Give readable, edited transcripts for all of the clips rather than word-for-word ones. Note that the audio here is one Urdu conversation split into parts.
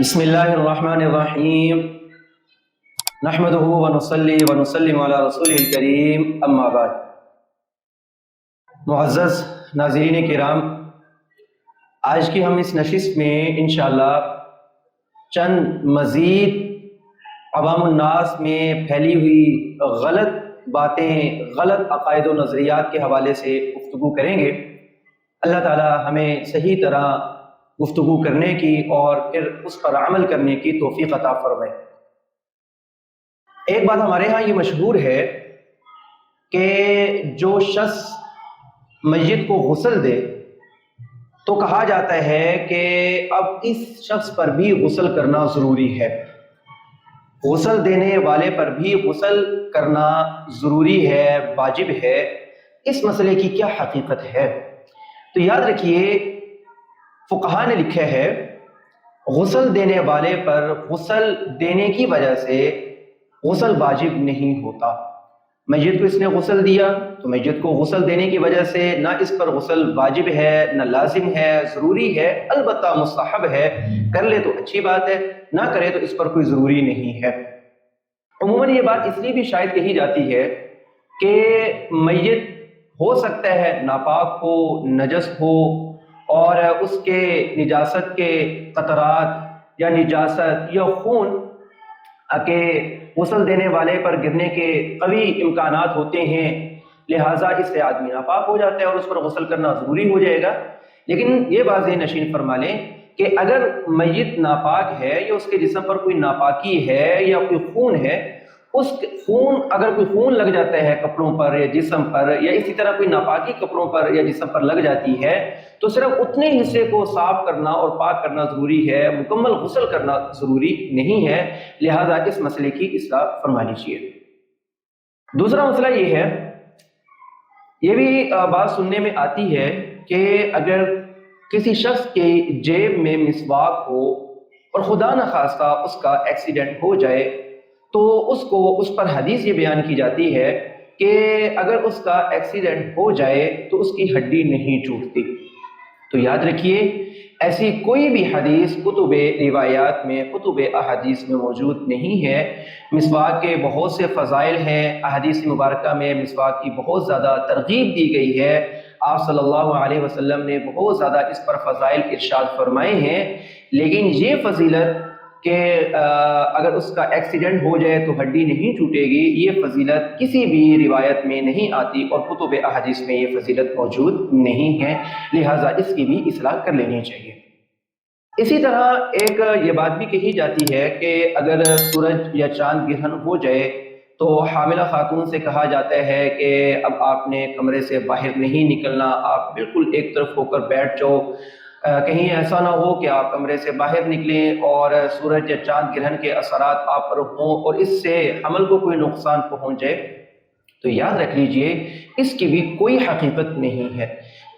بسم اللہ الرحمن الرحیم نحمدہ ونصلی ونسلم علی رسولہ الکریم اما بعد۔ معزز ناظرین کرام، آج کی ہم اس نشست میں انشاءاللہ چند مزید عوام الناس میں پھیلی ہوئی غلط باتیں، غلط عقائد و نظریات کے حوالے سے گفتگو کریں گے۔ اللہ تعالی ہمیں صحیح طرح گفتگو کرنے کی اور پھر اس پر عمل کرنے کی توفیق عطا فرمائے۔ ایک بات ہمارے ہاں یہ مشہور ہے کہ جو شخص میت کو غسل دے تو کہا جاتا ہے کہ اب اس شخص پر بھی غسل کرنا ضروری ہے، غسل دینے والے پر بھی غسل کرنا ضروری ہے، واجب ہے۔ اس مسئلے کی کیا حقیقت ہے؟ تو یاد رکھیے، فقہا نے لکھا ہے غسل دینے والے پر غسل دینے کی وجہ سے غسل واجب نہیں ہوتا۔ میت کو اس نے غسل دیا تو میت کو غسل دینے کی وجہ سے نہ اس پر غسل واجب ہے، نہ لازم ہے، ضروری ہے، البتہ مستحب ہے۔ کر لے تو اچھی بات ہے، نہ کرے تو اس پر کوئی ضروری نہیں ہے۔ عموماً یہ بات اس لیے بھی شاید کہی جاتی ہے کہ میت ہو سکتا ہے ناپاک ہو، نجس ہو، اور اس کے نجاست کے قطرات یا نجاست یا خون کہ غسل دینے والے پر گرنے کے قوی امکانات ہوتے ہیں، لہٰذا اس سے آدمی ناپاک ہو جاتا ہے اور اس پر غسل کرنا ضروری ہو جائے گا۔ لیکن یہ واضح نشین فرما لیں کہ اگر میت ناپاک ہے یا اس کے جسم پر کوئی ناپاکی ہے یا کوئی خون ہے، اگر کوئی خون لگ جاتا ہے کپڑوں پر یا جسم پر، یا اسی طرح کوئی ناپاکی کپڑوں پر یا جسم پر لگ جاتی ہے، تو صرف اتنے حصے کو صاف کرنا اور پاک کرنا ضروری ہے، مکمل غسل کرنا ضروری نہیں ہے۔ لہذا اس مسئلے کی اصلاح فرما لیجیے۔ دوسرا مسئلہ یہ ہے، یہ بھی بات سننے میں آتی ہے کہ اگر کسی شخص کے جیب میں مسواک ہو اور خدا نخواستہ اس کا ایکسیڈنٹ ہو جائے تو اس پر حدیث یہ بیان کی جاتی ہے کہ اگر اس کا ایکسیڈنٹ ہو جائے تو اس کی ہڈی نہیں ٹوٹتی۔ تو یاد رکھیے، ایسی کوئی بھی حدیث کتب روایات میں، کتب احادیث میں موجود نہیں ہے۔ مسواک کے بہت سے فضائل ہیں، احادیث مبارکہ میں مسواک کی بہت زیادہ ترغیب دی گئی ہے۔ آپ صلی اللہ علیہ وسلم نے بہت زیادہ اس پر فضائل ارشاد فرمائے ہیں، لیکن یہ فضیلت کہ اگر اس کا ایکسیڈنٹ ہو جائے تو ہڈی نہیں ٹوٹے گی، یہ فضیلت کسی بھی روایت میں نہیں آتی اور کتب احادیث میں یہ فضیلت موجود نہیں ہے، لہٰذا اس کی بھی اصلاح کر لینی چاہیے۔ اسی طرح ایک یہ بات بھی کہی جاتی ہے کہ اگر سورج یا چاند گرہن ہو جائے تو حاملہ خاتون سے کہا جاتا ہے کہ اب آپ نے کمرے سے باہر نہیں نکلنا، آپ بالکل ایک طرف ہو کر بیٹھ جاؤ، کہیں ایسا نہ ہو کہ آپ کمرے سے باہر نکلیں اور سورج یا چاند گرہن کے اثرات آپ پر ہوں اور اس سے حمل کو کوئی نقصان پہنچ جائے۔ تو یاد رکھ لیجئے، اس کی بھی کوئی حقیقت نہیں ہے۔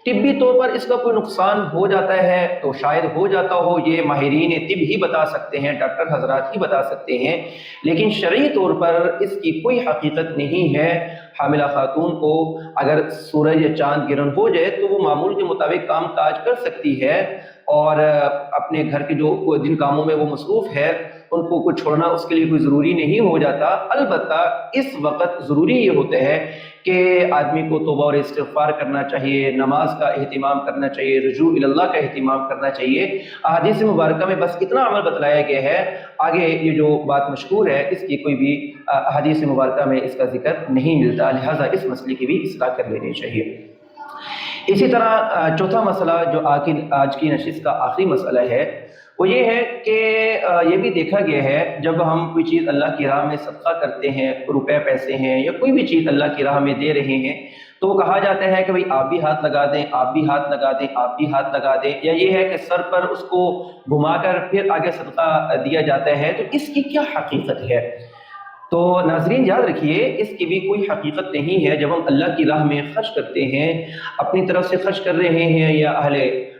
طبی طور پر اس کا کوئی نقصان ہو جاتا ہے تو شاید ہو جاتا ہو، یہ ماہرین طب ہی بتا سکتے ہیں، ڈاکٹر حضرات ہی بتا سکتے ہیں، لیکن شرعی طور پر اس کی کوئی حقیقت نہیں ہے۔ حاملہ خاتون کو اگر سورج یا چاند گرہن ہو جائے تو وہ معمول کے مطابق کام کاج کر سکتی ہے اور اپنے گھر کے جو جن کاموں میں وہ مصروف ہے ان کو چھوڑنا اس کے لیے کوئی ضروری نہیں ہو جاتا۔ البتہ اس وقت ضروری یہ ہوتا ہے کہ آدمی کو توبہ اور استغفار کرنا چاہیے، نماز کا اہتمام کرنا چاہیے، رجوع اللہ کا اہتمام کرنا چاہیے۔ احادیث مبارکہ میں بس اتنا عمل بتلایا گیا ہے، آگے یہ جو بات مشہور ہے اس کی کوئی بھی احادیث مبارکہ میں اس کا ذکر نہیں ملتا، لہٰذا اس مسئلے کی بھی اصلاح کر لینی چاہیے۔ اسی طرح چوتھا مسئلہ جو آج کی نشست کا آخری مسئلہ ہے وہ یہ ہے کہ یہ بھی دیکھا گیا ہے جب ہم کوئی چیز اللہ کی راہ میں صدقہ کرتے ہیں، روپے پیسے ہیں یا کوئی بھی چیز اللہ کی راہ میں دے رہے ہیں تو وہ کہا جاتا ہے کہ بھئی آپ بھی ہاتھ لگا دیں، آپ بھی ہاتھ لگا دیں، آپ بھی ہاتھ لگا دیں، یا یہ ہے کہ سر پر اس کو گھما کر پھر آگے صدقہ دیا جاتا ہے۔ تو اس کی کیا حقیقت ہے؟ تو ناظرین یاد رکھیے، اس کی بھی کوئی حقیقت نہیں ہے۔ جب ہم اللہ کی راہ میں خرچ کرتے ہیں، اپنی طرف سے خرچ کر رہے ہیں یا اہل